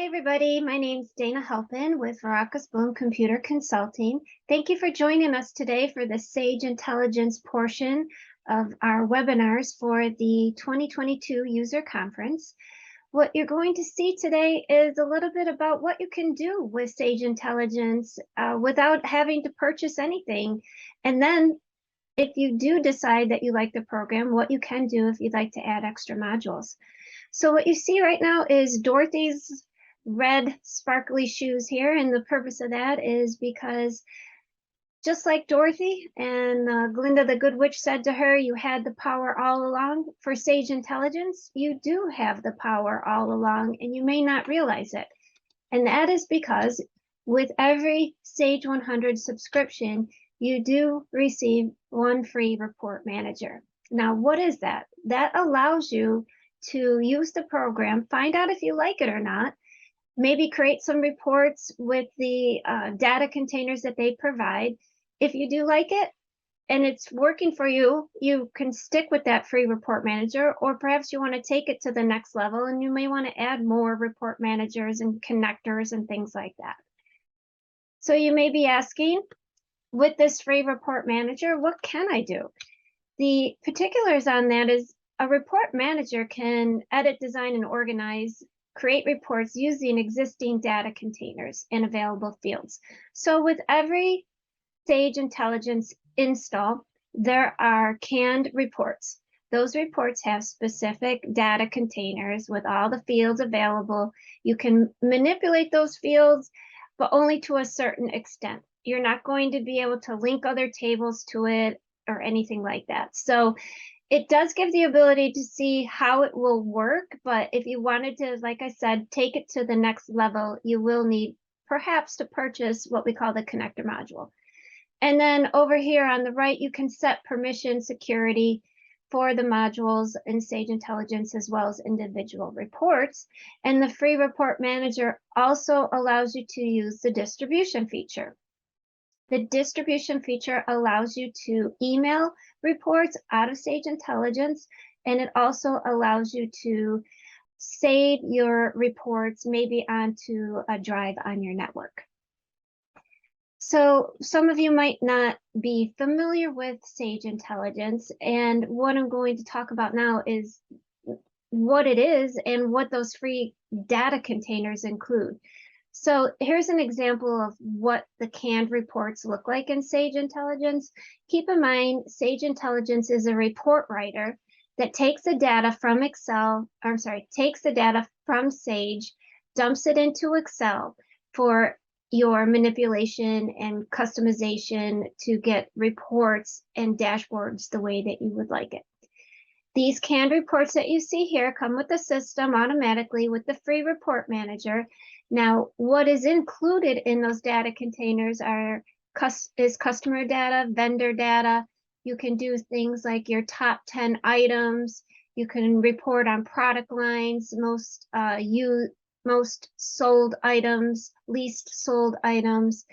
everybody. My name's Dana Halpin with Veracruz Bloom Computer Consulting. Thank you for joining us today for the Sage Intelligence portion of our webinars for the 2022 User Conference. What you're going to see today is a little bit about what you can do with Sage Intelligence without having to purchase anything. And then if you do decide that you like the program, what you can do if you'd like to add extra modules. So what you see right now is Dorothy's red sparkly shoes here, and the purpose of that is because just like Dorothy and Glinda the Good Witch said to her, you had the power all along. For Sage Intelligence, you do have the power all along, and you may not realize it. And that is because with every Sage 100 subscription, you do receive one free report manager. Now, what is that? That allows you to use the program, find out if you like it or not, maybe create some reports with the data containers that they provide. If you do like it and it's working for you, you can stick with that free report manager, or perhaps you want to take it to the next level and you may want to add more report managers and connectors and things like that. So you may be asking, with this free report manager, what can I do? The particulars on that is a report manager can edit, design, and organize, create reports using existing data containers and available fields. So with every Sage Intelligence install, there are canned reports. Those reports have specific data containers with all the fields available. You can manipulate those fields, but only to a certain extent. You're not going to be able to link other tables to it or anything like that. So it does give the ability to see how it will work, but if you wanted to, like I said, take it to the next level, you will need perhaps to purchase what we call the connector module. And then over here on the right, you can set permission security for the modules in Sage Intelligence as well as individual reports. And the free report manager also allows you to use the distribution feature. The distribution feature allows you to email reports out of Sage Intelligence, and it also allows you to save your reports maybe onto a drive on your network. So some of you might not be familiar with Sage Intelligence, and what I'm going to talk about now is what it is and what those free data containers include. So here's an example of what the canned reports look like in Sage Intelligence. Keep in mind, Sage Intelligence is a report writer that takes the data from takes the data from Sage, dumps it into Excel for your manipulation and customization to get reports and dashboards the way that you would like it. These canned reports that you see here come with the system automatically with the free report manager. Now, what is included in those data containers is customer data, vendor data. You can do things like your top 10 items. You can report on product lines, most sold items, least sold items.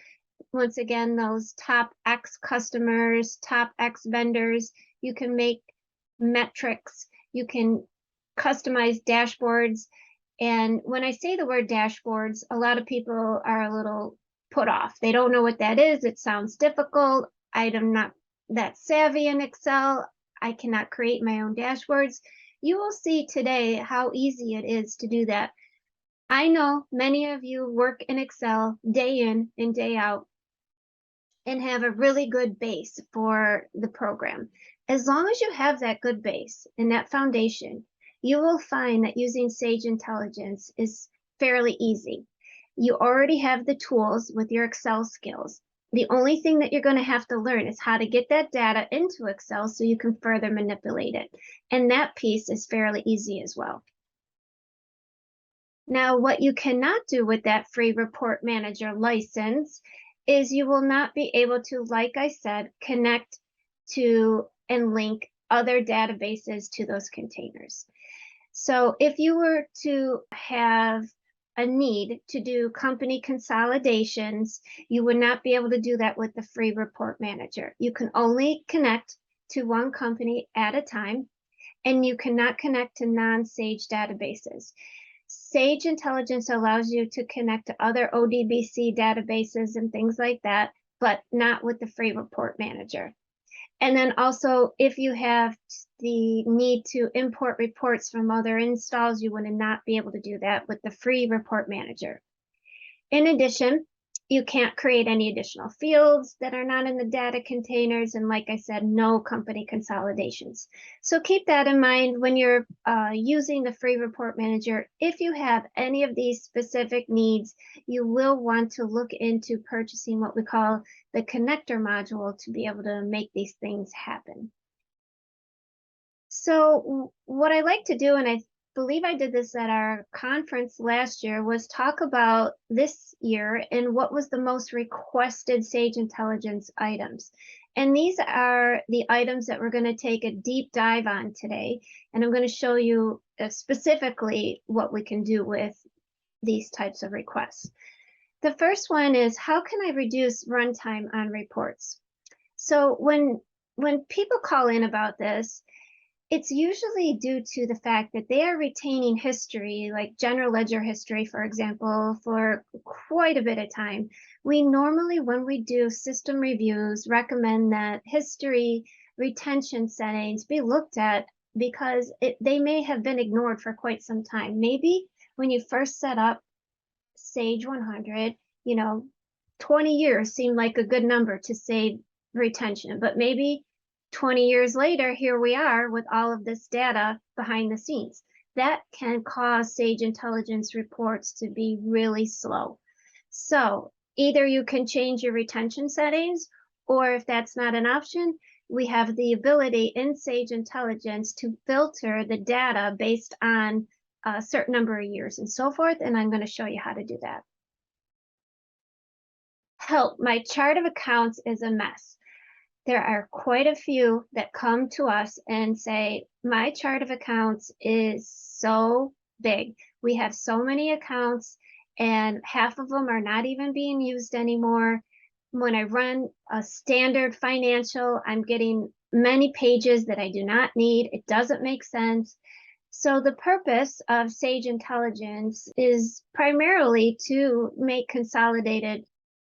Once again, those top X customers, top X vendors. You can make metrics. You can customize dashboards. And when I say the word dashboards, a lot of people are a little put off. They don't know what that is. It sounds difficult. I'm not that savvy in Excel. I cannot create my own dashboards. You will see today how easy it is to do that. I know many of you work in Excel day in and day out and have a really good base for the program. As long as you have that good base and that foundation, you will find that using Sage Intelligence is fairly easy. You already have the tools with your Excel skills. The only thing that you're going to have to learn is how to get that data into Excel so you can further manipulate it. And that piece is fairly easy as well. Now, what you cannot do with that free report manager license is you will not be able to, like I said, connect to and link other databases to those containers. So if you were to have a need to do company consolidations, you would not be able to do that with the free report manager. You can only connect to one company at a time, and you cannot connect to non-Sage databases. Sage Intelligence allows you to connect to other ODBC databases and things like that, but not with the free report manager. And then also, if you have the need to import reports from other installs, you would not be able to do that with the free report manager. In addition, you can't create any additional fields that are not in the data containers. And like I said, no company consolidations. So keep that in mind when you're using the free report manager. If you have any of these specific needs, you will want to look into purchasing what we call the connector module to be able to make these things happen. So what I like to do, and I believe I did this at our conference last year, was talk about this year and what was the most requested Sage Intelligence items. And these are the items that we're going to take a deep dive on today. And I'm going to show you specifically what we can do with these types of requests. The first one is, how can I reduce runtime on reports? So when people call in about this, it's usually due to the fact that they are retaining history, like general ledger history, for example, for quite a bit of time. We normally, when we do system reviews, recommend that history retention settings be looked at because they may have been ignored for quite some time. Maybe when you first set up Sage 100, 20 years seemed like a good number to save retention, but maybe 20 years later, here we are with all of this data behind the scenes. That can cause Sage Intelligence reports to be really slow. So either you can change your retention settings, or if that's not an option, we have the ability in Sage Intelligence to filter the data based on a certain number of years and so forth, and I'm going to show you how to do that. Help, my chart of accounts is a mess. There are quite a few that come to us and say, my chart of accounts is so big. We have so many accounts and half of them are not even being used anymore. When I run a standard financial, I'm getting many pages that I do not need. It doesn't make sense. So the purpose of Sage Intelligence is primarily to make consolidated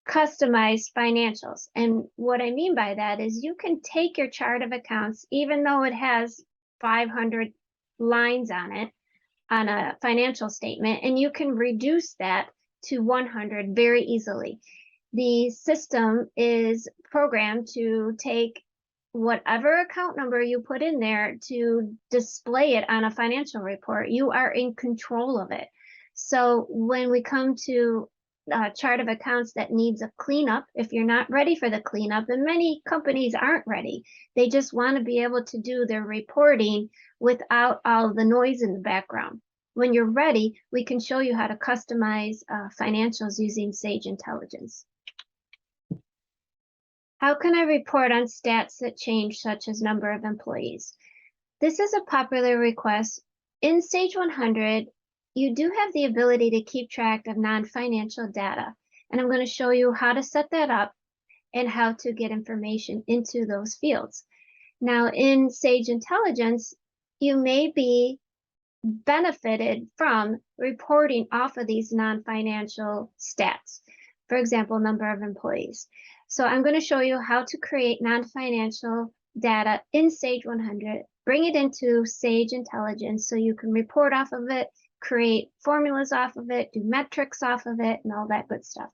customized financials. And what I mean by that is you can take your chart of accounts, even though it has 500 lines on it on a financial statement, and you can reduce that to 100 very easily. The system is programmed to take whatever account number you put in there to display it on a financial report. You are in control of it. So when we come to chart of accounts that needs a cleanup, if you're not ready for the cleanup, and many companies aren't ready, they just want to be able to do their reporting without all the noise in the background. When you're ready, we can show you how to customize financials using Sage Intelligence. How can I report on stats that change, such as number of employees? This is a popular request. In Sage 100, you do have the ability to keep track of non-financial data, and I'm going to show you how to set that up and how to get information into those fields. Now, in Sage Intelligence, you may be benefited from reporting off of these non-financial stats. For example, number of employees. So I'm going to show you how to create non-financial data in Sage 100, bring it into Sage Intelligence so you can report off of it, create formulas off of it, do metrics off of it, and all that good stuff.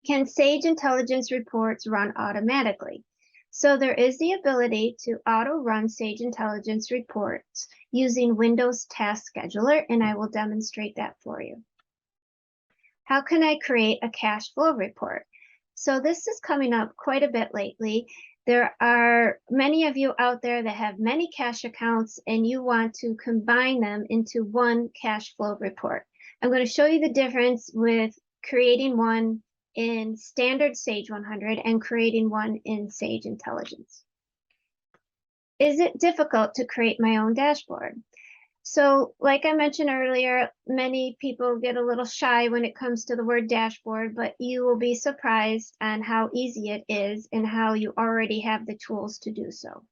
Can Sage Intelligence reports run automatically? So there is the ability to auto-run Sage Intelligence reports using Windows Task Scheduler, and I will demonstrate that for you. How can I create a cash flow report? So this is coming up quite a bit lately. There are many of you out there that have many cash accounts and you want to combine them into one cash flow report. I'm going to show you the difference with creating one in standard Sage 100 and creating one in Sage Intelligence. Is it difficult to create my own dashboard? So like I mentioned earlier, many people get a little shy when it comes to the word dashboard, but you will be surprised on how easy it is and how you already have the tools to do so.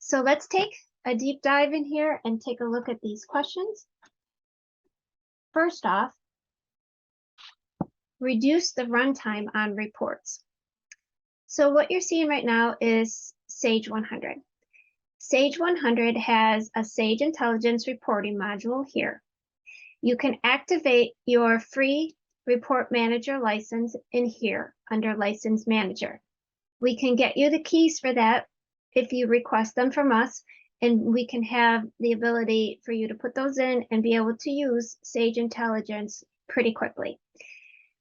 So let's take a deep dive in here and take a look at these questions. First off, reduce the runtime on reports. So what you're seeing right now is Sage 100. Sage 100 has a Sage Intelligence reporting module here. You can activate your free report manager license in here under License Manager. We can get you the keys for that if you request them from us, and we can have the ability for you to put those in and be able to use Sage Intelligence pretty quickly.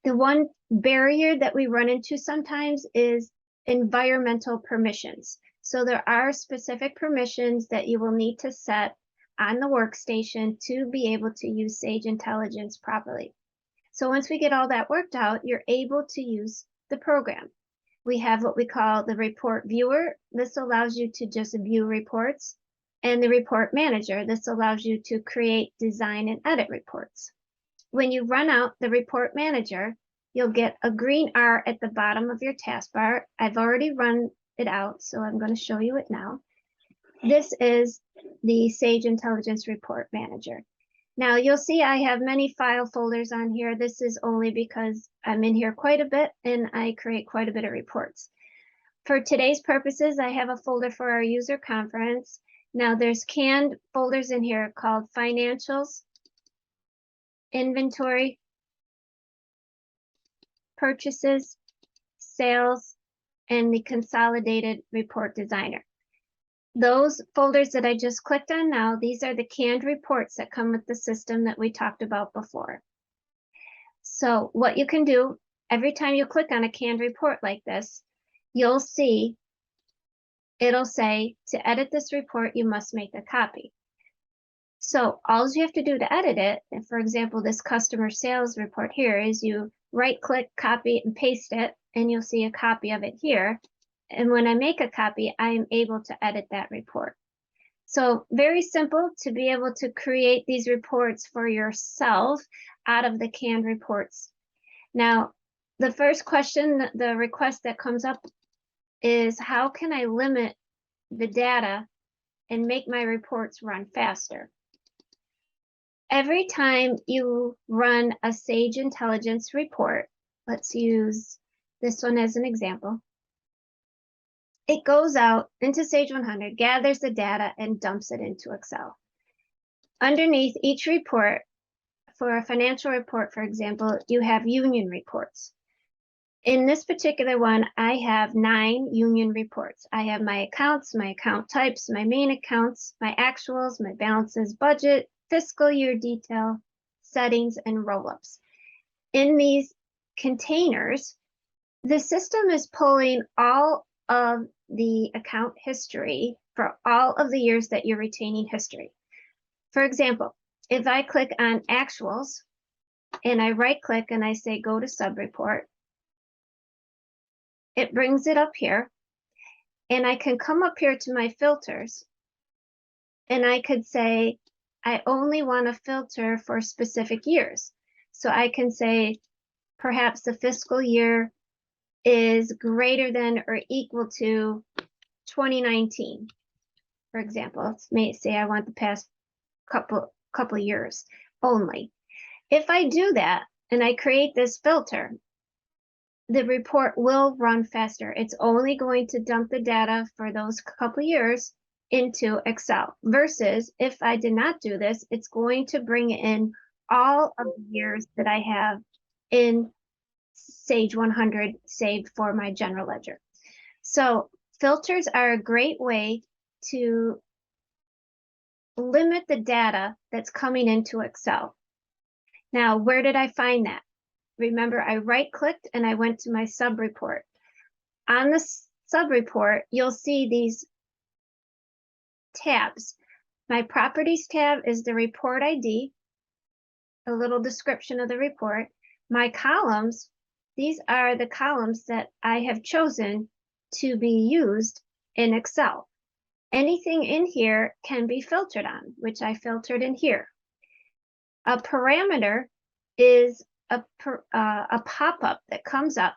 The one barrier that we run into sometimes is environmental permissions. So there are specific permissions that you will need to set on the workstation to be able to use Sage Intelligence properly. So once we get all that worked out, you're able to use the program. We have what we call the report viewer. This allows you to just view reports, and the report manager. This allows you to create, design, and edit reports. When you run out the report manager, you'll get a green R at the bottom of your taskbar. I've already run it out, so I'm going to show you it now. This is the Sage Intelligence Report Manager. Now you'll see I have many file folders on here. This is only because I'm in here quite a bit and I create quite a bit of reports. For today's purposes, I have a folder for our user conference. Now there's canned folders in here called Financials, Inventory, Purchases, Sales, and the Consolidated Report Designer. Those folders that I just clicked on now, these are the canned reports that come with the system that we talked about before. So what you can do, every time you click on a canned report like this, you'll see it'll say, to edit this report, you must make a copy. So all you have to do to edit it, and for example, this customer sales report here, is you right-click, copy it, and paste it, and you'll see a copy of it here. And when I make a copy, I am able to edit that report. So very simple to be able to create these reports for yourself out of the canned reports. Now, the first question, the request that comes up is, how can I limit the data and make my reports run faster? Every time you run a Sage Intelligence report, let's use this one as an example. It goes out into Sage 100, gathers the data, and dumps it into Excel. Underneath each report, for a financial report, for example, you have union reports. In this particular one, I have 9 union reports. I have my accounts, my account types, my main accounts, my actuals, my balances, budget, fiscal year detail, settings, and roll-ups. In these containers, the system is pulling all of the account history for all of the years that you're retaining history. For example, if I click on actuals and I right click and I say go to sub-report, it brings it up here, and I can come up here to my filters and I could say I only want to filter for specific years. So I can say perhaps the fiscal year is greater than or equal to 2019, for example. It may say I want the past couple years only. If I do that and I create this filter, the report will run faster. It's only going to dump the data for those couple years into Excel, versus if I did not do this, it's going to bring in all of the years that I have in Sage 100 saved for my general ledger. So filters are a great way to limit the data that's coming into Excel. Now, where did I find that? Remember, I right-clicked and I went to my sub-report. On the sub-report, you'll see these tabs. My properties tab is the report ID, a little description of the report. My columns, these are the columns that I have chosen to be used in Excel. Anything in here can be filtered on, which I filtered in here. A parameter is a pop-up that comes up.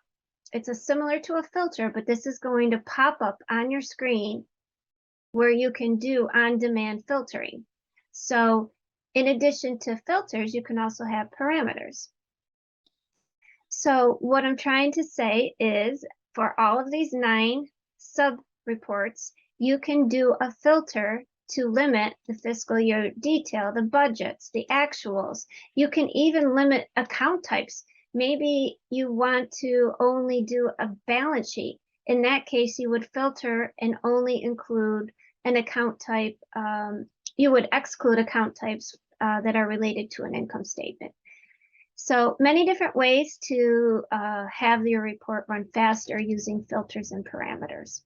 It's similar to a filter, but this is going to pop up on your screen where you can do on-demand filtering. So in addition to filters, you can also have parameters. So what I'm trying to say is for all of these 9 sub-reports, you can do a filter to limit the fiscal year detail, the budgets, the actuals. You can even limit account types. Maybe you want to only do a balance sheet. In that case, you would filter and only include an account type. You would exclude account types that are related to an income statement. So many different ways to have your report run faster using filters and parameters.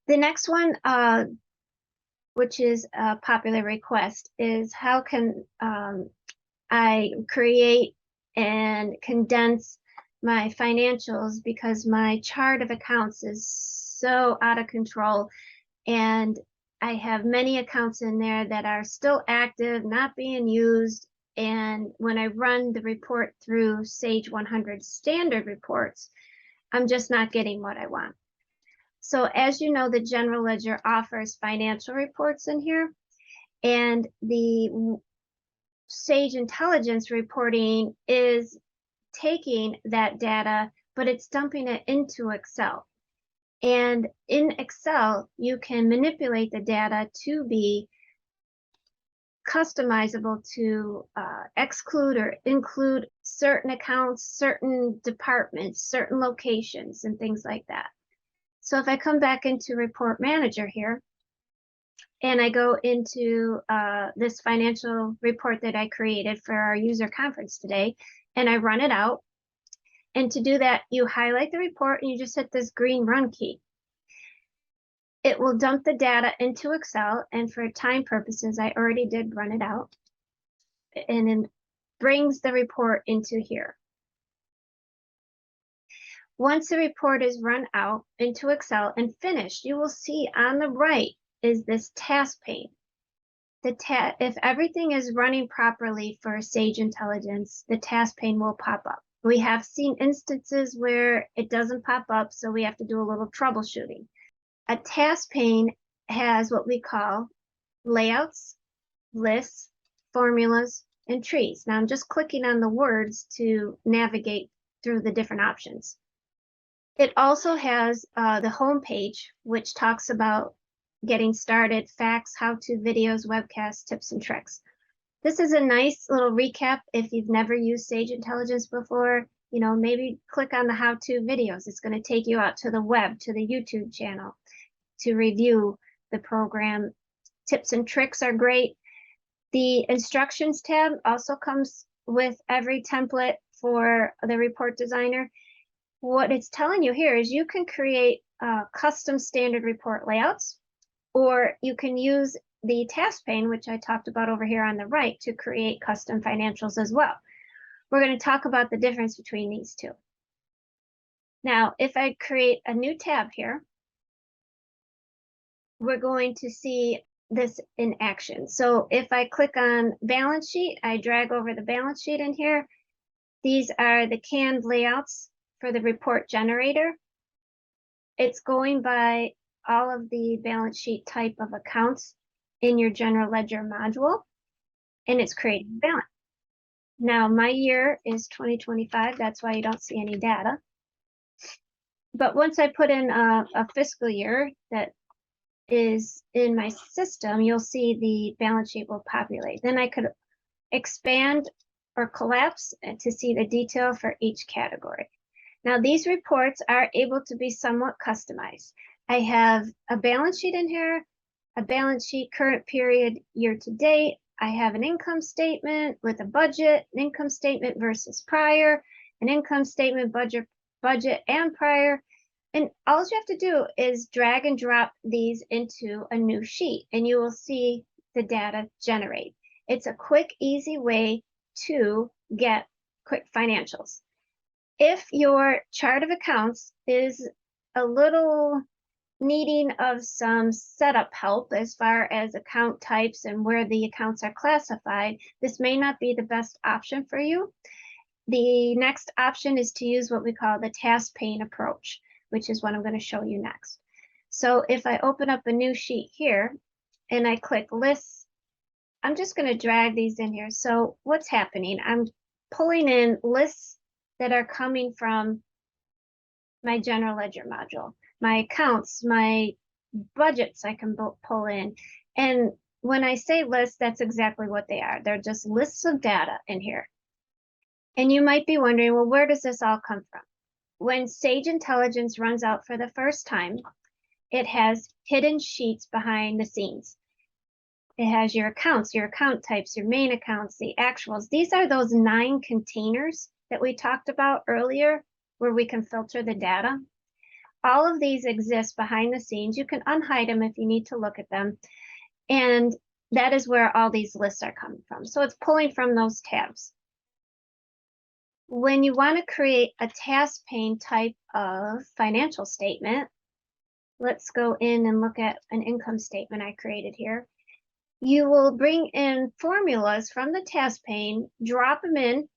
The next one, which is a popular request, is how can I create and condense my financials because my chart of accounts is so out of control, and I have many accounts in there that are still active, not being used. And when I run the report through Sage 100 standard reports, I'm just not getting what I want. So as you know, the general ledger offers financial reports in here, and the Sage Intelligence reporting is taking that data, but it's dumping it into Excel. And in Excel, you can manipulate the data to be customizable to exclude or include certain accounts, certain departments, certain locations, and things like that. So if I come back into Report Manager here, and I go into this financial report that I created for our user conference today, and I run it out. And to do that, you highlight the report and you just hit this green run key. It will dump the data into Excel, and for time purposes, I already did run it out, and then brings the report into here. Once the report is run out into Excel and finished, you will see on the right is this task pane. If everything is running properly for Sage Intelligence, the task pane will pop up. We have seen instances where it doesn't pop up, so we have to do a little troubleshooting. A task pane has what we call layouts, lists, formulas, and trees. Now I'm just clicking on the words to navigate through the different options. It also has the home page, which talks about getting started, facts, how-to videos, webcasts, tips, and tricks. This is a nice little recap if you've never used Sage Intelligence before. You know, maybe click on the how-to videos. It's going to take you out to the web, to the YouTube channel to review the program. Tips and tricks are great. The instructions tab also comes with every template for the report designer. What it's telling you here is you can create custom standard report layouts, or you can use the task pane, which I talked about over here on the right, to create custom financials as well. We're going to talk about the difference between these two. Now, if I create a new tab here, we're going to see this in action. So if I click on balance sheet, I drag over the balance sheet in here. These are the canned layouts for the report generator. It's going by all of the balance sheet type of accounts in your general ledger module, and it's creating balance. Now my year is 2025, that's why you don't see any data. But once I put in a fiscal year that is in my system, you'll see the balance sheet will populate. Then I could expand or collapse to see the detail for each category. Now these reports are able to be somewhat customized. I have a balance sheet in here, a balance sheet current period year to date. I have an income statement with a budget, an income statement versus prior, an income statement, budget and prior. And all you have to do is drag and drop these into a new sheet, and you will see the data generate. It's a quick, easy way to get quick financials. If your chart of accounts is a little needing of some setup help as far as account types and where the accounts are classified, this may not be the best option for you. The next option is to use what we call the task pane approach, which is what I'm going to show you next. So if I open up a new sheet here and I click lists, I'm just going to drag these in here. So what's happening? I'm pulling in lists that are coming from my general ledger module, my accounts, my budgets I can pull in. And when I say lists, that's exactly what they are. They're just lists of data in here. And you might be wondering, well, where does this all come from? When Sage Intelligence runs out for the first time, it has hidden sheets behind the scenes. It has your accounts, your account types, your main accounts, the actuals. These are those 9 containers that we talked about earlier where we can filter the data. All of these exist behind the scenes. You can unhide them if you need to look at them. And that is where all these lists are coming from. So it's pulling from those tabs. When you want to create a task pane type of financial statement, let's go in and look at an income statement I created here. You will bring in formulas from the task pane, drop them in,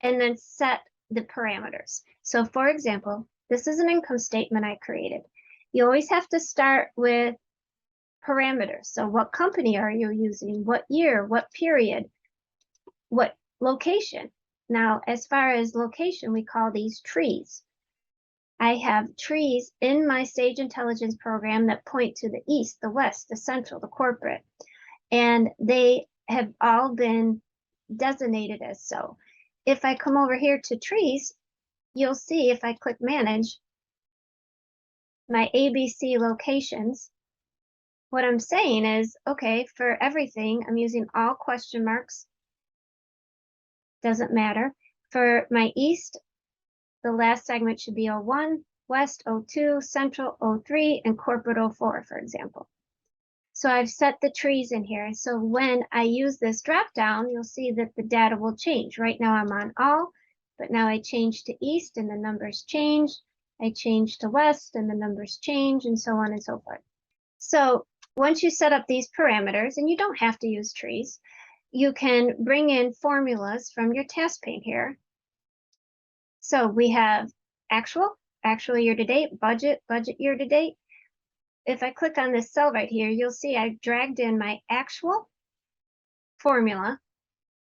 and then set the parameters. So for example, this is an income statement I created. You always have to start with parameters. So what company are you using? What year? What period? What location? Now, as far as location, we call these trees. I have trees in my Sage Intelligence program that point to the east, the west, the central, the corporate. And they have all been designated as so. If I come over here to trees, you'll see if I click manage, my ABC locations, what I'm saying is, okay, for everything, I'm using all question marks. Doesn't matter. For my east, the last segment should be 01, west 02, central 03, and corporate 04, for example. So I've set the trees in here. So when I use this drop down, you'll see that the data will change. Right now I'm on all, but now I change to east and the numbers change. I change to west and the numbers change, and so on and so forth. So once you set up these parameters, and you don't have to use trees, you can bring in formulas from your task pane here. So we have actual year to date, budget year to date. If I click on this cell right here, you'll see I've dragged in my actual formula.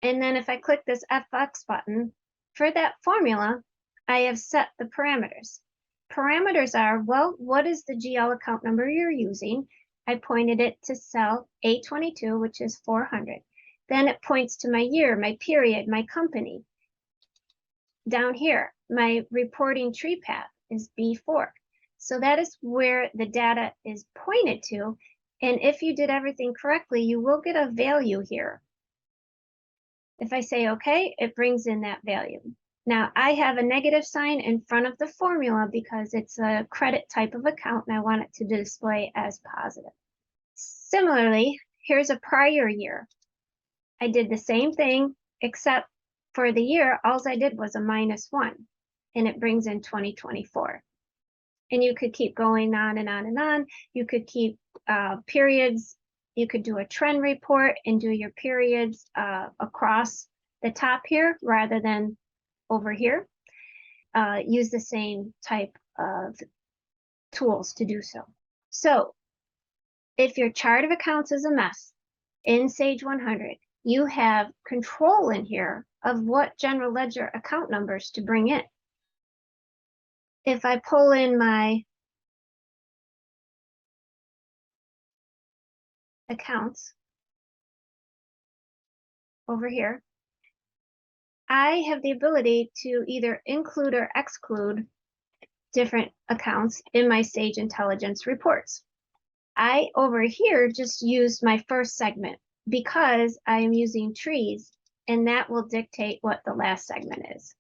And then if I click this FX button, for that formula, I have set the parameters. Parameters are, well, what is the GL account number you're using? I pointed it to cell A22, which is 400. Then it points to my year, my period, my company. Down here, my reporting tree path is B4. So that is where the data is pointed to. And if you did everything correctly, you will get a value here. If I say okay, it brings in that value. Now I have a negative sign in front of the formula because it's a credit type of account and I want it to display as positive. Similarly, here's a prior year. I did the same thing, except for the year, all I did was a -1, and it brings in 2024. And you could keep going on and on and on. You could keep periods. You could do a trend report and do your periods across the top here rather than over here. Use the same type of tools to do so. So if your chart of accounts is a mess in Sage 100, you have control in here of what general ledger account numbers to bring in. If I pull in my accounts over here, I have the ability to either include or exclude different accounts in my Sage Intelligence reports. I over here just used my first segment because I am using trees, and that will dictate what the last segment is.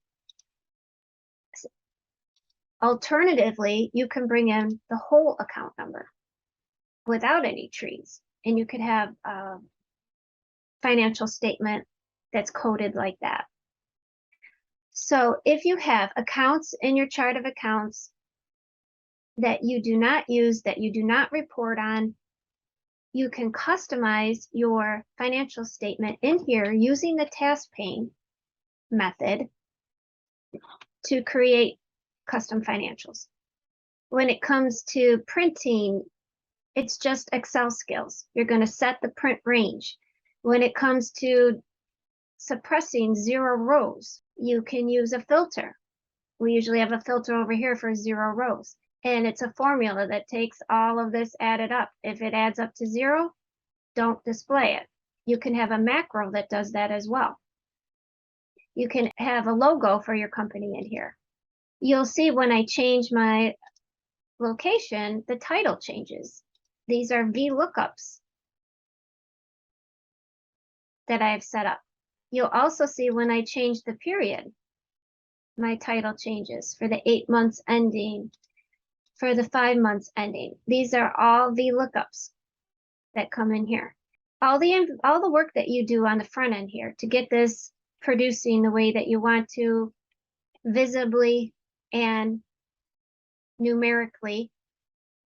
Alternatively, you can bring in the whole account number without any trees, and you could have a financial statement that's coded like that. So if you have accounts in your chart of accounts that you do not use, that you do not report on, you can customize your financial statement in here using the task pane method to create custom financials. When it comes to printing, it's just Excel skills. You're going to set the print range. When it comes to suppressing 0 rows, you can use a filter. We usually have a filter over here for 0 rows. And it's a formula that takes all of this added up. If it adds up to 0, don't display it. You can have a macro that does that as well. You can have a logo for your company in here. You'll see when I change my location, the title changes. These are VLOOKUPs that I've set up. You'll also see when I change the period, my title changes for the 8 months ending, for the 5 months ending. These are all VLOOKUPs that come in here. All the work that you do on the front end here to get this producing the way that you want to, visibly and numerically,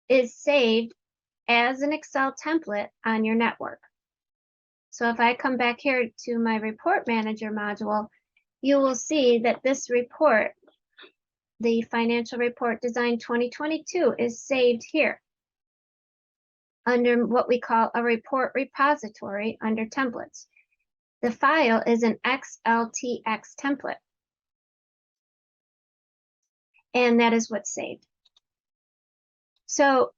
is saved as an Excel template on your network. So if I come back here to my Report Manager module, you will see that this report, the Financial Report Design 2022, is saved here under what we call a report repository under templates. The file is an XLTX template, and that is what's saved. So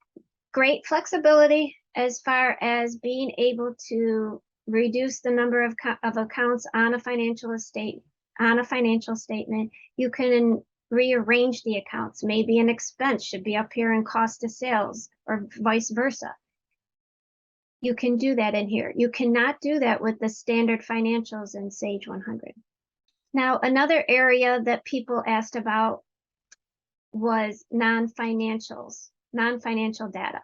great flexibility as far as being able to reduce the number of accounts on a financial statement. You can rearrange the accounts. Maybe an expense should be up here in cost of sales or vice versa. You can do that in here. You cannot do that with the standard financials in Sage 100. Now, another area that people asked about was non-financial data.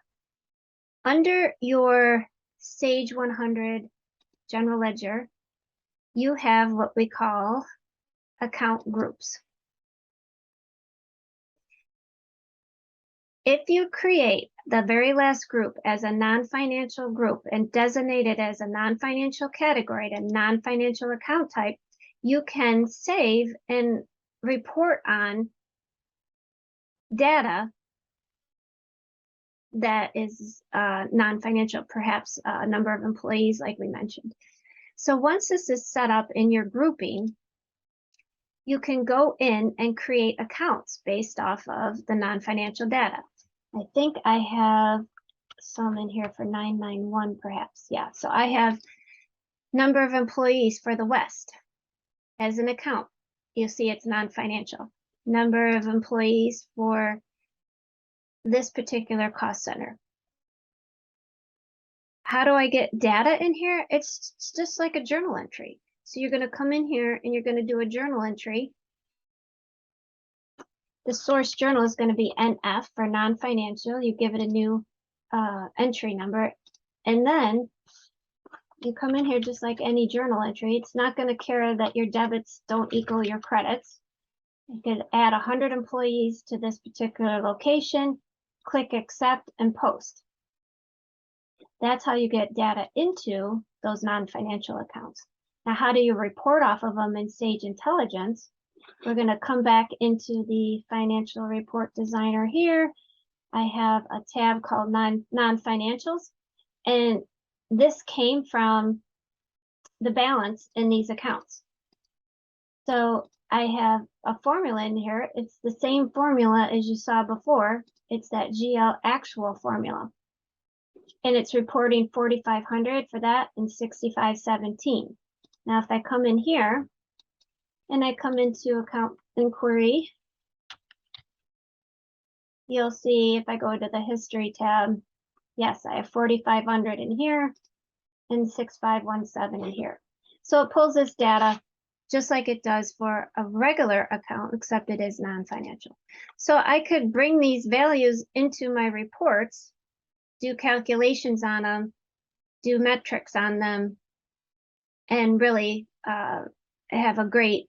Under your Sage 100 General Ledger, you have what we call account groups. If you create the very last group as a non-financial group and designate it as a non-financial category and non-financial account type, you can save and report on data that is non-financial, perhaps a number of employees like we mentioned. So once this is set up in your grouping, you can go in and create accounts based off of the non-financial data. I think I have some in here for 991 perhaps. Yeah, so I have number of employees for the West as an account. You'll see it's non-financial. Number of employees for this particular cost center. How do I get data in here? It's just like a journal entry. So you're going to come in here and you're going to do a journal entry. The source journal is going to be NF for non-financial. You give it a new entry number. And then you come in here just like any journal entry. It's not going to care that your debits don't equal your credits. You can add 100 employees to this particular location, click accept and post. That's how you get data into those non-financial accounts. Now, how do you report off of them in Sage Intelligence? We're going to come back into the Financial Report Designer here. I have a tab called non-financials, and this came from the balance in these accounts. So I have a formula in here. It's the same formula as you saw before. It's that GL actual formula. And it's reporting 4,500 for that and 6,517. Now, if I come in here and I come into account inquiry, you'll see if I go to the history tab, yes, I have 4,500 in here and 6,517 in here. So it pulls this data just like it does for a regular account, except it is non-financial. So I could bring these values into my reports, do calculations on them, do metrics on them, and really have a great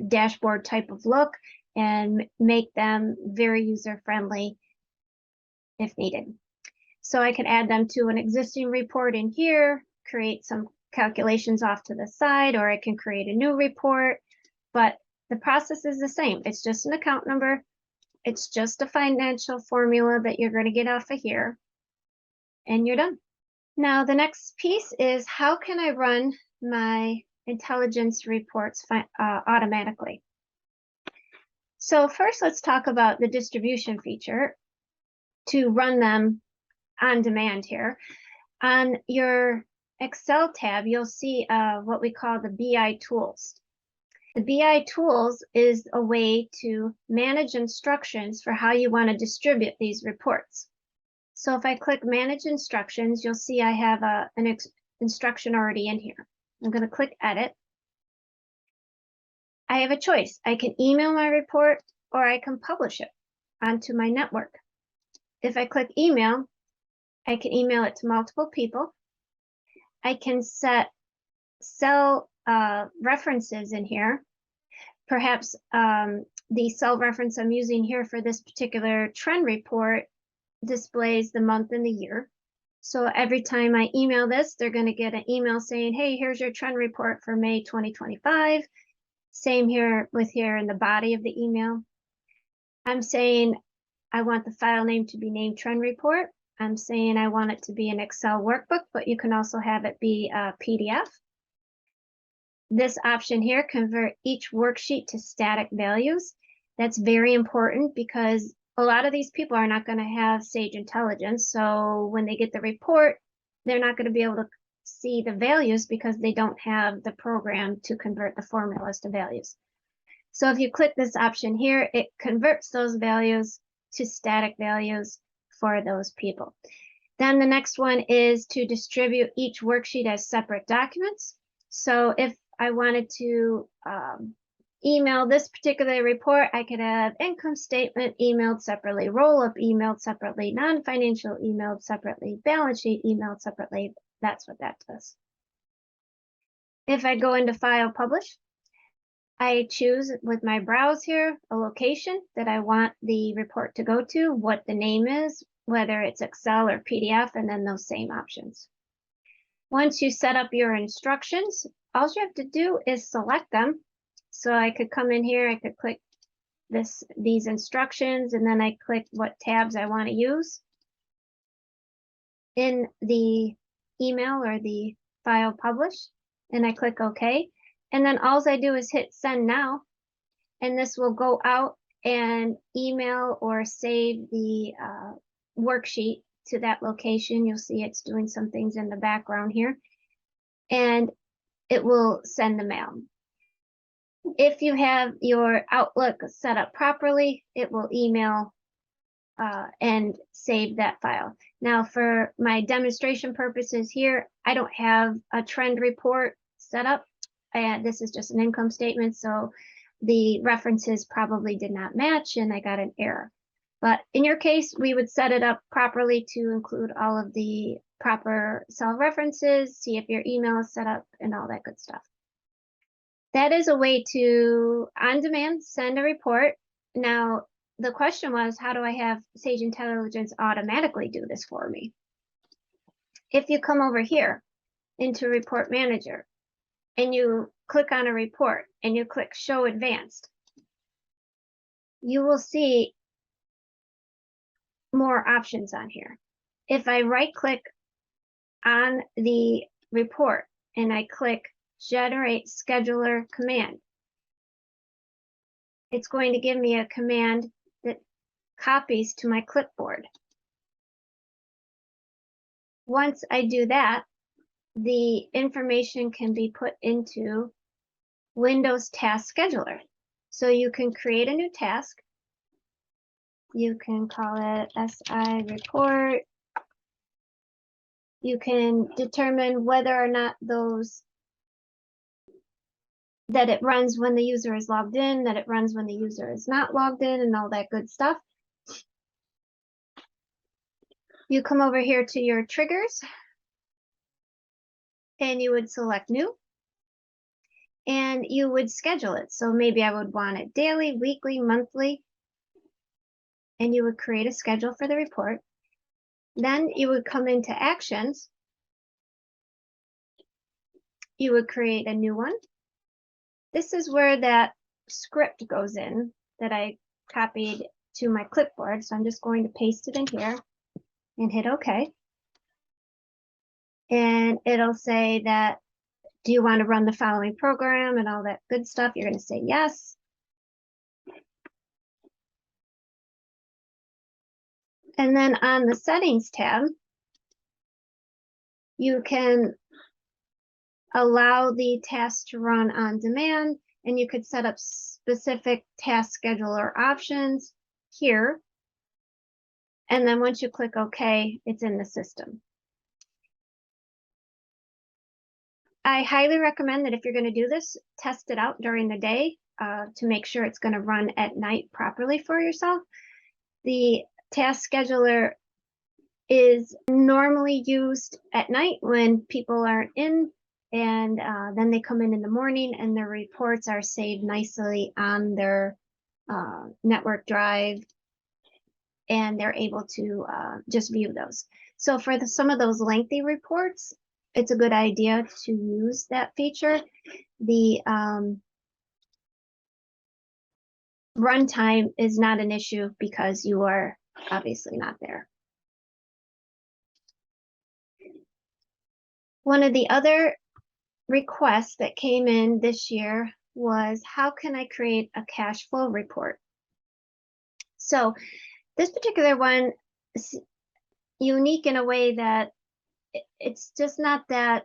dashboard type of look and make them very user-friendly if needed. So I can add them to an existing report in here, create some calculations off to the side, or I can create a new report, but the process is the same. It's just an account number It's just a financial formula that you're going to get off of here, and you're done. Now, the next piece is how can I run my intelligence reports automatically? So first, let's talk about the distribution feature to run them on demand here. On your Excel tab, you'll see what we call the BI tools. The BI tools is a way to manage instructions for how you want to distribute these reports. So if I click manage instructions, you'll see I have an instruction already in here. I'm going to click edit. I have a choice. I can email my report or I can publish it onto my network. If I click email, I can email it to multiple people. I can set cell references in here. Perhaps the cell reference I'm using here for this particular trend report displays the month and the year. So every time I email this, they're going to get an email saying, hey, here's your trend report for May 2025. Same here in the body of the email. I'm saying I want the file name to be named trend report. I'm saying I want it to be an Excel workbook, but you can also have it be a PDF. This option here, convert each worksheet to static values. That's very important because a lot of these people are not going to have Sage Intelligence. So when they get the report, they're not going to be able to see the values because they don't have the program to convert the formulas to values. So if you click this option here, it converts those values to static values for those people. Then the next one is to distribute each worksheet as separate documents. So if I wanted to email this particular report, I could have income statement emailed separately, roll-up emailed separately, non-financial emailed separately, balance sheet emailed separately. That's what that does. If I go into File Publish, I choose with my browse here a location that I want the report to go to, what the name is, whether it's Excel or PDF, and then those same options. Once you set up your instructions, all you have to do is select them. So I could come in here, I could click these instructions, and then I click what tabs I want to use in the email or the file publish, and I click OK. And then all I do is hit send now, and this will go out and email or save the worksheet to that location. You'll see it's doing some things in the background here, and it will send the mail. If you have your Outlook set up properly, it will email and save that file. Now, for my demonstration purposes here, I don't have a trend report set up. This is just an income statement, so the references probably did not match and I got an error. But in your case, we would set it up properly to include all of the proper cell references, see if your email is set up and all that good stuff. That is a way to, on demand, send a report. Now, the question was, how do I have Sage Intelligence automatically do this for me? If you come over here into Report Manager and you click on a report and you click Show Advanced, you will see more options on here. If I right-click on the report and I click Generate Scheduler Command, it's going to give me a command that copies to my clipboard. Once I do that, the information can be put into Windows Task Scheduler. So you can create a new task. You can call it SI report. You can determine whether or not that it runs when the user is logged in, that it runs when the user is not logged in, and all that good stuff. You come over here to your triggers, and you would select new, and you would schedule it. So maybe I would want it daily, weekly, monthly, and you would create a schedule for the report. Then you would come into actions. You would create a new one. This is where that script goes in that I copied to my clipboard. So I'm just going to paste it in here and hit OK. And it'll say that, do you want to run the following program and all that good stuff? You're going to say yes. And then on the settings tab, you can allow the task to run on demand, and you could set up specific task scheduler options here. And then once you click OK, it's in the system. I highly recommend that if you're going to do this, test it out during the day to make sure it's going to run at night properly for yourself. The task scheduler is normally used at night when people aren't in, and then they come in the morning and their reports are saved nicely on their network drive, and they're able to just view those. So for some of those lengthy reports, it's a good idea to use that feature. The runtime is not an issue because you are obviously not there. One of the other requests that came in this year was, how can I create a cash flow report? So this particular one is unique in a way that it's just not that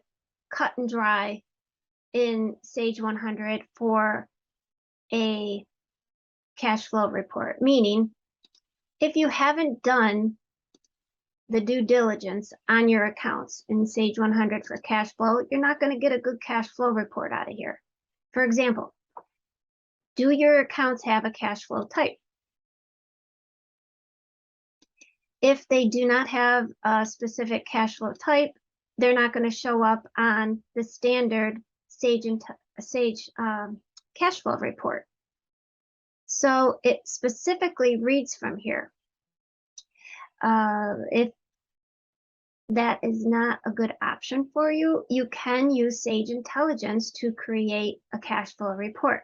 cut and dry in Sage 100 for a cash flow report. Meaning, if you haven't done the due diligence on your accounts in Sage 100 for cash flow, you're not going to get a good cash flow report out of here. For example, do your accounts have a cash flow type? If they do not have a specific cash flow type, they're not going to show up on the standard Sage cash flow report. So it specifically reads from here. If that is not a good option for you, you can use Sage Intelligence to create a cash flow report.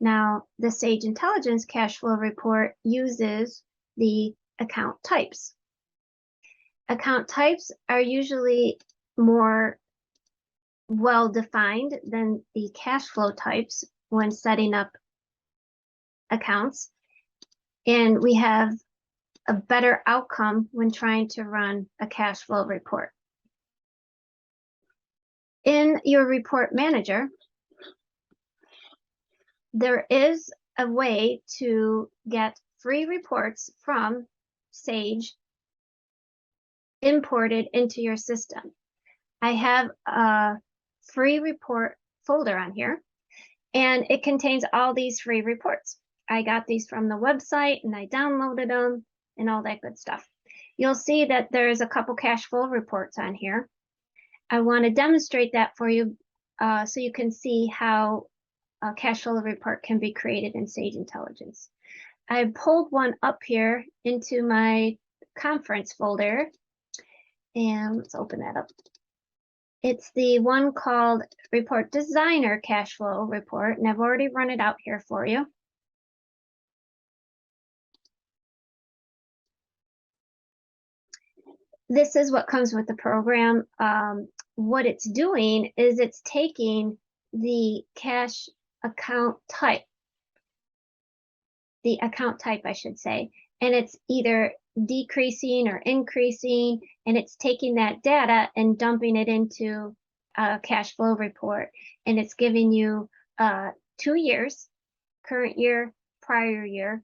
Now, the Sage Intelligence cash flow report uses the account types. Account types are usually more well-defined than the cash flow types when setting up accounts. And we have a better outcome when trying to run a cash flow report. In your report manager, there is a way to get free reports from Sage imported into your system. I have a free report folder on here, and it contains all these free reports. I got these from the website and I downloaded them and all that good stuff. You'll see that there's a couple cash flow reports on here. I want to demonstrate that for you so you can see how a cash flow report can be created in Sage Intelligence. I pulled one up here into my conference folder, and let's open that up. It's the one called Report Designer Cash Flow Report, and I've already run it out here for you. This is what comes with the program. What it's doing is it's taking the cash account type, I should say, and it's either decreasing or increasing, and it's taking that data and dumping it into a cash flow report, and it's giving you 2 years, current year, prior year.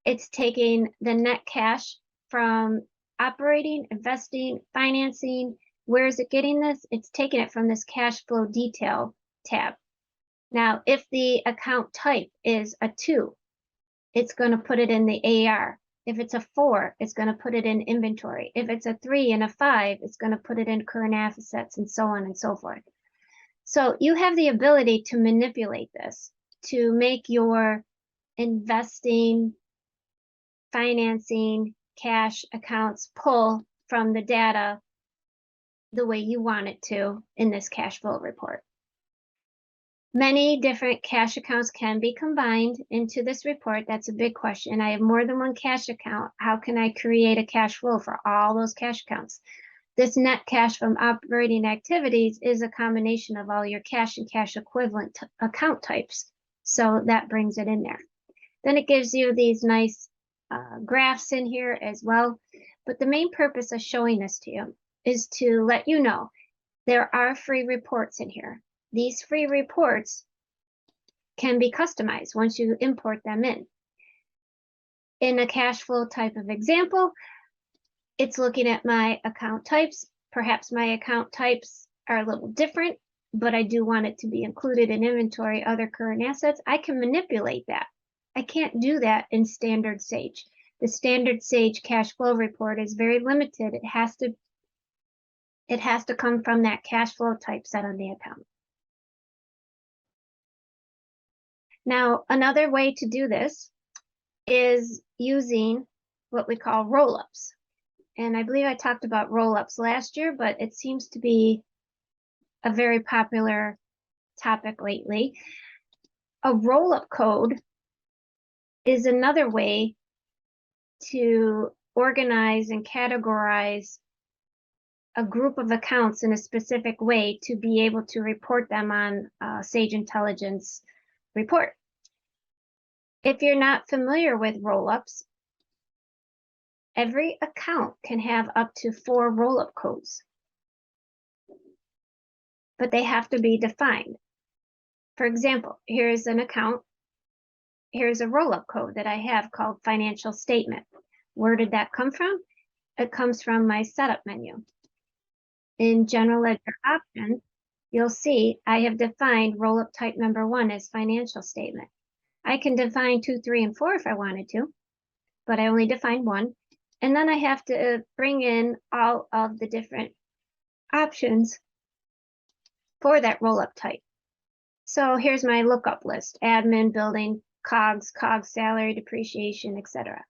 It's taking the net cash from operating, investing, financing. Where is it getting this? It's taking it from this cash flow detail tab. Now, if the account type is a 2, it's going to put it in the AR. If it's a 4, it's going to put it in inventory. If it's a 3 and a 5, it's going to put it in current assets, and so on and so forth. So you have the ability to manipulate this to make your investing, financing, cash accounts pull from the data the way you want it to in this cash flow report. Many different cash accounts can be combined into this report. That's a big question. I have more than one cash account. How can I create a cash flow for all those cash accounts? This net cash from operating activities is a combination of all your cash and cash equivalent account types. So that brings it in there. Then it gives you these nice graphs in here as well. But the main purpose of showing this to you is to let you know there are free reports in here. These free reports can be customized once you import them in. In a cash flow type of example, it's looking at my account types. Perhaps my account types are a little different, but I do want it to be included in inventory, other current assets. I can manipulate that. I can't do that in standard Sage. The standard Sage cash flow report is very limited. It has to come from that cash flow type set on the account. Now, another way to do this is using what we call roll-ups. And I believe I talked about roll-ups last year, but it seems to be a very popular topic lately. A roll-up code is another way to organize and categorize a group of accounts in a specific way to be able to report them on Sage Intelligence report. If you're not familiar with roll-ups, every account can have up to 4 roll-up codes, but they have to be defined. For example, here's an account. Here's a roll-up code that I have called financial statement. Where did that come from? It comes from my setup menu. In general ledger options, you'll see I have defined roll-up type number 1 as financial statement. I can define 2, 3, and 4 if I wanted to, but I only defined 1. And then I have to bring in all of the different options for that roll-up type. So here's my lookup list: admin, building, COGS, salary, depreciation, etc.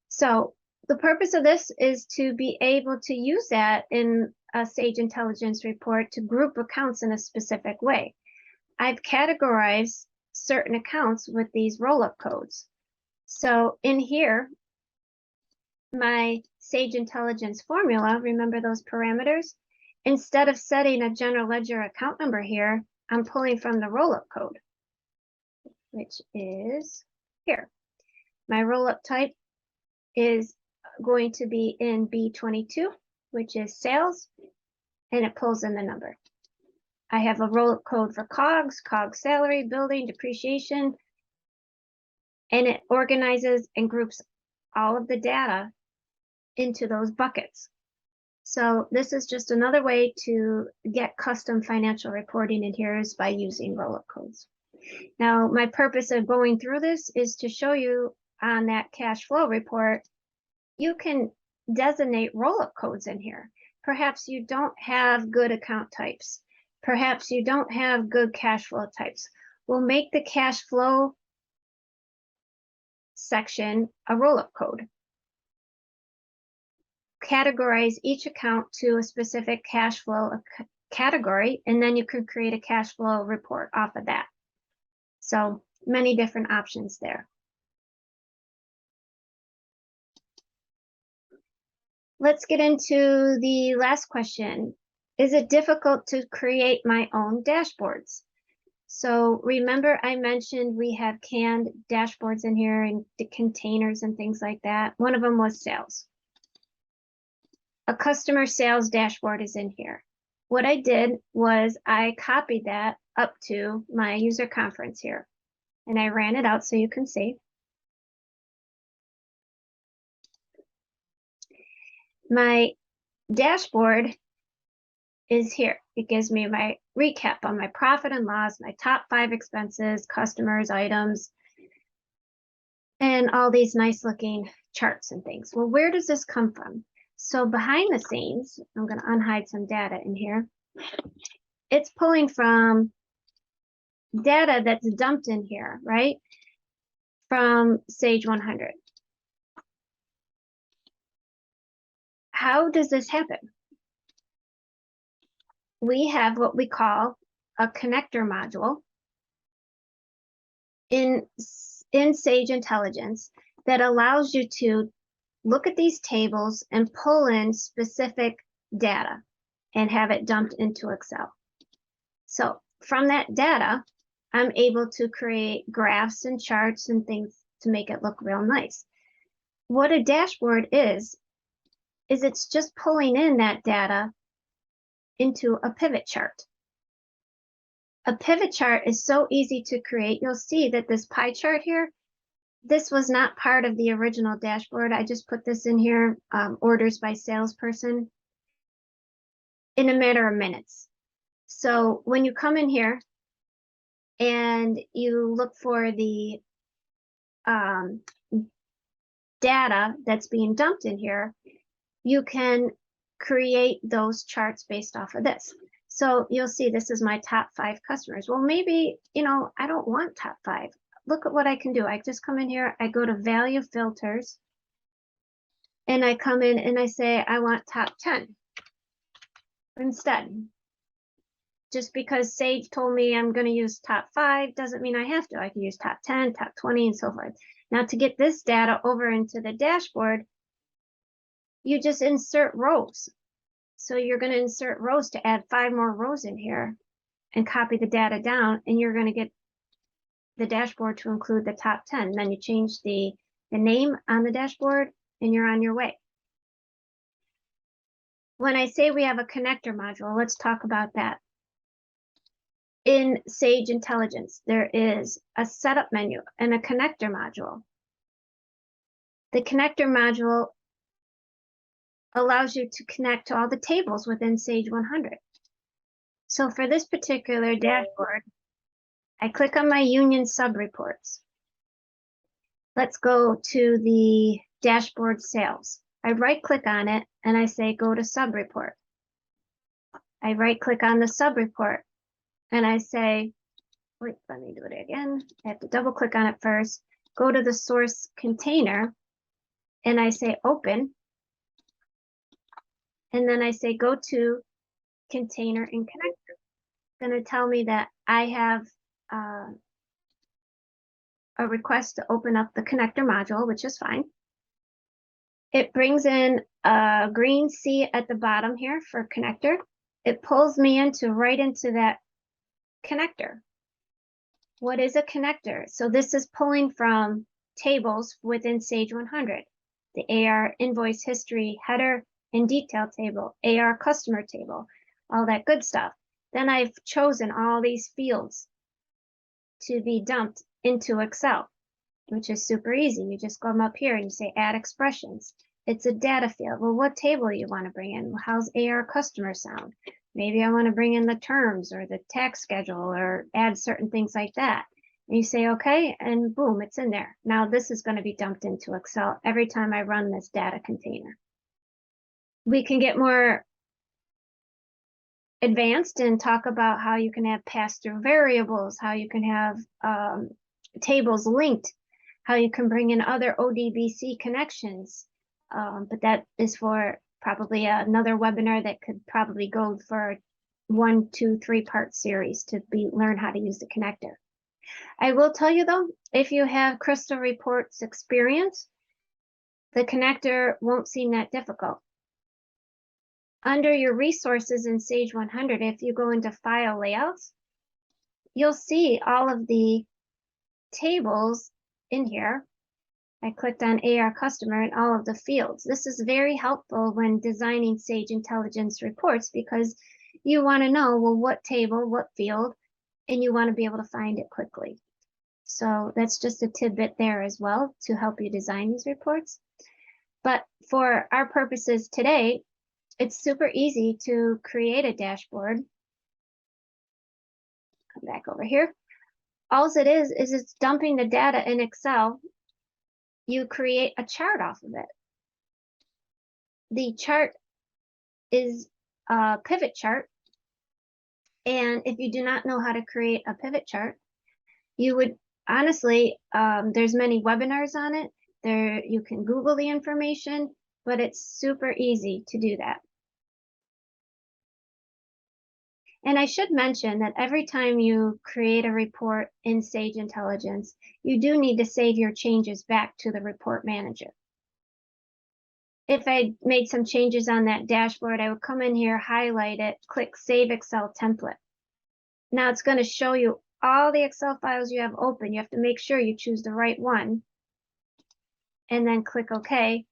So the purpose of this is to be able to use that in a Sage Intelligence report to group accounts in a specific way. I've categorized certain accounts with these roll-up codes. So in here, my Sage Intelligence formula, remember those parameters? Instead of setting a general ledger account number here, I'm pulling from the roll-up code, which is here. My roll-up type is going to be in B22, which is sales, and it pulls in the number. I have a roll-up code for COGS, salary, building, depreciation, and it organizes and groups all of the data into those buckets. So this is just another way to get custom financial reporting in here is by using roll-up codes. Now, my purpose of going through this is to show you on that cash flow report, you can designate roll-up codes in here. Perhaps you don't have good account types. Perhaps you don't have good cash flow types. We'll make the cash flow section a roll-up code. Categorize each account to a specific cash flow category, and then you can create a cash flow report off of that. So many different options there. Let's get into the last question. Is it difficult to create my own dashboards? So remember I mentioned we have canned dashboards in here and the containers and things like that. One of them was sales. A customer sales dashboard is in here. What I did was I copied that up to my user conference here, and I ran it out so you can see. My dashboard is here. It gives me my recap on my profit and loss, my top 5 expenses, customers, items, and all these nice looking charts and things. Well, where does this come from? So behind the scenes, I'm going to unhide some data in here. It's pulling from data that's dumped in here, right? From Sage 100. How does this happen? We have what we call a connector module in Sage Intelligence that allows you to look at these tables and pull in specific data and have it dumped into Excel. So from that data, I'm able to create graphs and charts and things to make it look real nice. What a dashboard is it's just pulling in that data into a pivot chart. A pivot chart is so easy to create. You'll see that this pie chart here, this was not part of the original dashboard. I just put this in here, orders by salesperson, in a matter of minutes. So when you come in here and you look for the data that's being dumped in here, you can create those charts based off of this. So you'll see this is my top 5 customers. Well, maybe, I don't want top 5. Look at what I can do. I just come in here, I go to value filters, and I come in and I say, I want top 10 instead. Just because Sage told me I'm going to use top 5 doesn't mean I have to. I can use top 10, top 20, and so forth. Now, to get this data over into the dashboard, you just insert rows. So you're going to insert rows to add 5 more rows in here and copy the data down, and you're going to get the dashboard to include the top 10. Then you change the name on the dashboard and you're on your way. When I say we have a connector module, let's talk about that. In Sage Intelligence, there is a setup menu and a connector module. The connector module allows you to connect to all the tables within Sage 100. So for this particular dashboard, I click on my union sub-reports. Let's go to the dashboard sales. I right-click on it and I say go to sub-report. I right-click on the sub-report and I say, wait, let me do it again. I have to double-click on it first. Go to the source container and I say open. And then I say go to container and connector. It's going to tell me that I have a request to open up the connector module, which is fine. It brings in a green C at the bottom here for connector. It pulls me right into that connector. What is a connector? So this is pulling from tables within Sage 100, the AR invoice history header and detail table, AR customer table, all that good stuff. Then I've chosen all these fields to be dumped into Excel, which is super easy. You just come up here and you say add expressions. It's a data field. Well, what table you want to bring in? Well, how's AR customer sound? Maybe I want to bring in the terms or the tax schedule or add certain things like that. And you say, okay, and boom, it's in there. Now this is going to be dumped into Excel every time I run this data container. We can get more advanced and talk about how you can have pass-through variables, how you can have tables linked, how you can bring in other ODBC connections. But that is for probably another webinar that could probably go for 1, 2, 3-part series to learn how to use the connector. I will tell you though, if you have Crystal Reports experience, the connector won't seem that difficult. Under your resources in Sage 100, if you go into File Layouts, you'll see all of the tables in here. I clicked on AR Customer and all of the fields. This is very helpful when designing Sage Intelligence reports because you want to know, well, what table, what field, and you want to be able to find it quickly. So that's just a tidbit there as well to help you design these reports. But for our purposes today, it's super easy to create a dashboard. Come back over here. All it is it's dumping the data in Excel. You create a chart off of it. The chart is a pivot chart. And if you do not know how to create a pivot chart, you would honestly, there's many webinars on it. You can Google the information, but it's super easy to do that. And I should mention that every time you create a report in Sage Intelligence, you do need to save your changes back to the report manager. If I made some changes on that dashboard, I would come in here, highlight it, click Save Excel Template. Now it's going to show you all the Excel files you have open. You have to make sure you choose the right one and then click OK.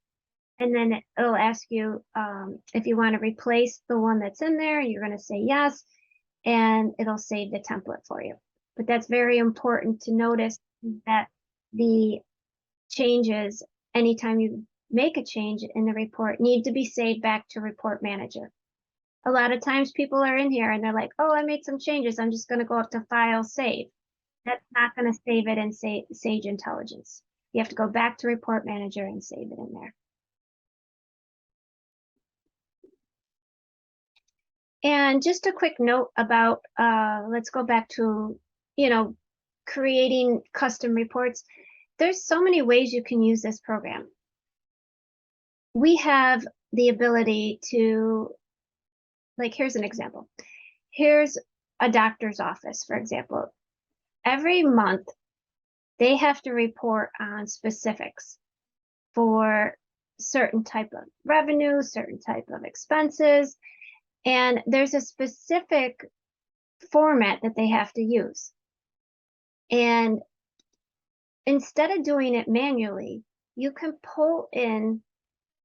And then it'll ask you if you want to replace the one that's in there. You're going to say yes, and it'll save the template for you. But that's very important to notice that the changes, anytime you make a change in the report, need to be saved back to Report Manager. A lot of times people are in here and they're like, oh, I made some changes. I'm just going to go up to File, Save. That's not going to save it in Sage Intelligence. You have to go back to Report Manager and save it in there. And just a quick note about, let's go back to, creating custom reports. There's so many ways you can use this program. We have the ability to, like, here's an example. Here's a doctor's office, for example. Every month, they have to report on specifics for certain type of revenue, certain type of expenses, and there's a specific format that they have to use. And instead of doing it manually, you can pull in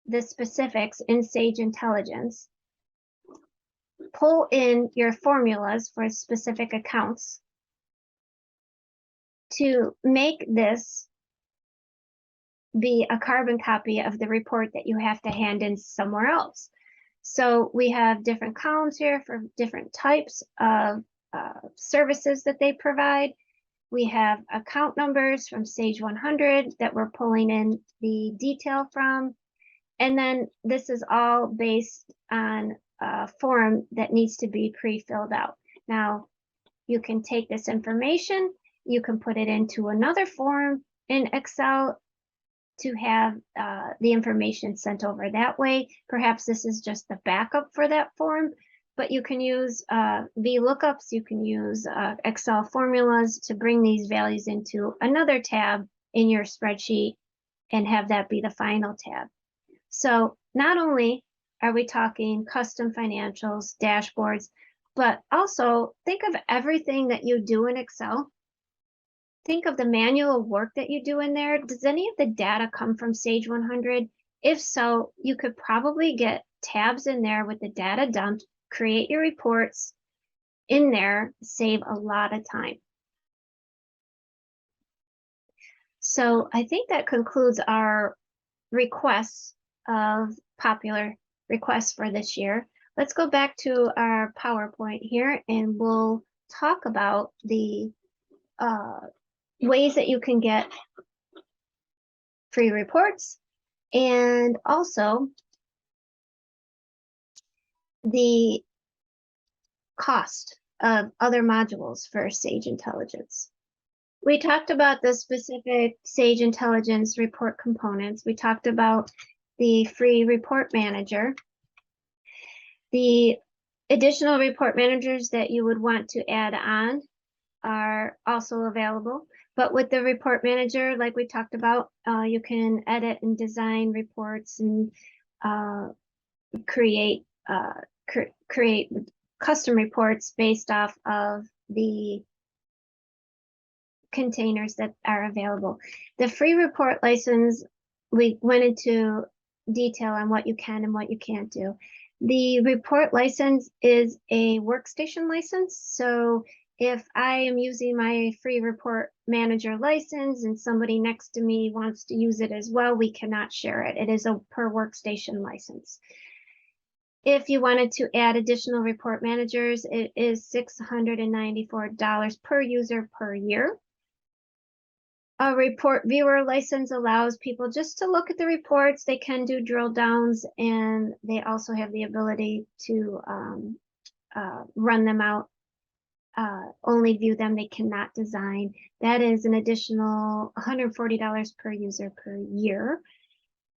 the specifics in Sage Intelligence, pull in your formulas for specific accounts to make this be a carbon copy of the report that you have to hand in somewhere else. So we have different columns here for different types of services that they provide. We have account numbers from Sage 100 that we're pulling in the detail from. And then this is all based on a form that needs to be pre-filled out. Now, you can take this information, you can put it into another form in Excel to have the information sent over that way. Perhaps this is just the backup for that form, but you can use VLOOKUPs, you can use Excel formulas to bring these values into another tab in your spreadsheet and have that be the final tab. So not only are we talking custom financials, dashboards, but also think of everything that you do in Excel. Think of the manual work that you do in there. Does any of the data come from Sage 100? If so, you could probably get tabs in there with the data dumped, create your reports in there, save a lot of time. So I think that concludes our requests of popular requests for this year. Let's go back to our PowerPoint here and we'll talk about the ways that you can get free reports and also the cost of other modules for Sage Intelligence. We talked about the specific Sage Intelligence report components. We talked about the free report manager. The additional report managers that you would want to add on are also available. But with the report manager, like we talked about, you can edit and design reports and create custom reports based off of the containers that are available. The free report license, we went into detail on what you can and what you can't do. The report license is a workstation license. So if I am using my free report manager license and somebody next to me wants to use it as well, we cannot share it. It is a per workstation license. If you wanted to add additional report managers, it is $694 per user per year. A report viewer license allows people just to look at the reports. They can do drill downs, and they also have the ability to run them out, only view them. They cannot design. That is an additional $140 per user per year.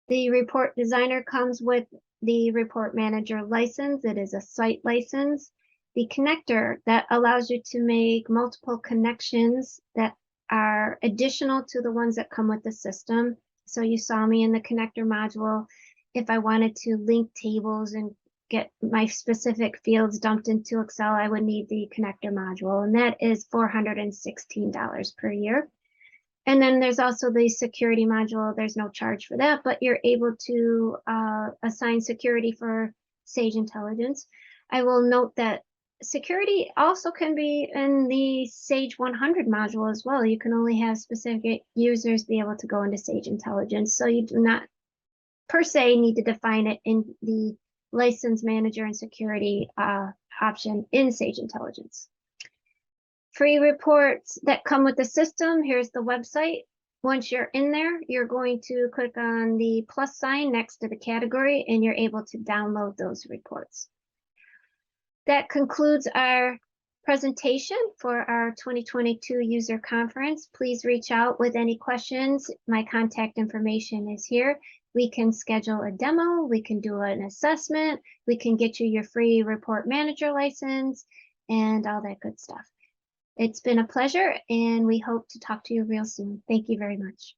The report designer comes with the report manager license. It is a site license. the connector that allows you to make multiple connections that are additional to the ones that come with the system. So you saw me in the connector module. If I wanted to link tables and get my specific fields dumped into Excel, I would need the connector module, and that is $416 per year. And then there's also the security module. There's no charge for that, but you're able to assign security for Sage Intelligence. I will note that security also can be in the Sage 100 module as well. You can only have specific users be able to go into Sage Intelligence. So you do not per se need to define it in the license manager and security option in Sage Intelligence. Free reports that come with the system. Here's the website. Once you're in there, you're going to click on the plus sign next to the category, and you're able to download those reports. That concludes our presentation for our 2022 user conference. Please reach out with any questions. My contact information is here. We can schedule a demo, we can do an assessment, we can get you your free report manager license, and all that good stuff. It's been a pleasure, and we hope to talk to you real soon. Thank you very much.